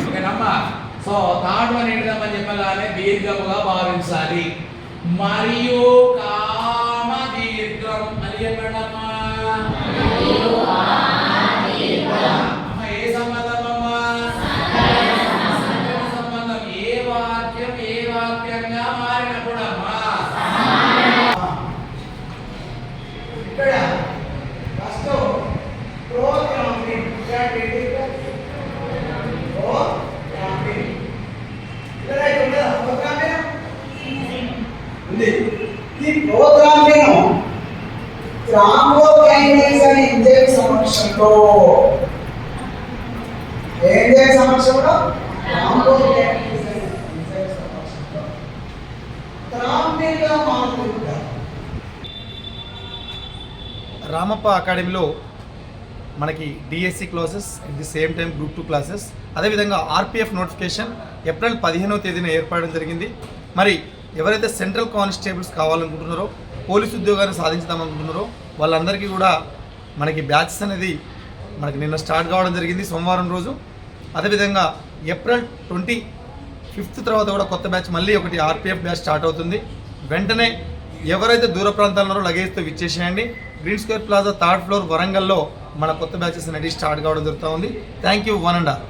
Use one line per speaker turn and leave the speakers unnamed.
ఓకేనమ్మా. So third one ఏంటిదమ్మని చెప్పగానే దీర్ఘముగా భావించాలి. మరియు కామ దీర్ఘం అని చెప్పండమ్మా. అమ్మ ఏ సంబంధం అమ్మా? సంబంధం. ఏ వాక్యం ఏ వాక్యంగా మారినప్పుడు అమ్మా ఇక్కడ ఫస్ట్ ప్రోగ్రామింగ్ ఈ ప్రోగ్రామ్ నేను థ్రాంబోకైనేస్ అనే ఎంజైమ్ సమక్షంలో థ్రాంబోకైనేస్ అనే ఎంజైమ్ సమక్షంలో థ్రాంబిన్గా మారుతుంటారు.
రామప్ప అకాడమీలో మనకి DSC classes at the same time group 2 classes, అదేవిధంగా ఆర్పిఎఫ్ నోటిఫికేషన్ ఏప్రిల్ 15వ తేదీన ఏర్పడడం జరిగింది. మరి ఎవరైతే సెంట్రల్ కానిస్టేబుల్స్ కావాలనుకుంటున్నారో, పోలీసు ఉద్యోగాన్ని సాధించుదామనుకుంటున్నారో వాళ్ళందరికీ కూడా మనకి బ్యాచెస్ అనేది మనకి నిన్న స్టార్ట్ కావడం జరిగింది సోమవారం రోజు. అదేవిధంగా ఏప్రిల్ 25 తర్వాత కూడా కొత్త బ్యాచ్ మళ్ళీ ఒకటి ఆర్పిఎఫ్ బ్యాచ్ స్టార్ట్ అవుతుంది. వెంటనే ఎవరైతే దూర ప్రాంతాల్లో లగేజ్తో విచ్చేసేయండి. Green square plaza 3rd floor వరంగల్లో మన కొత్త బ్యాచెస్ అనేది స్టార్ట్ కావడం జరుగుతూ ఉంది. Thank you one and all.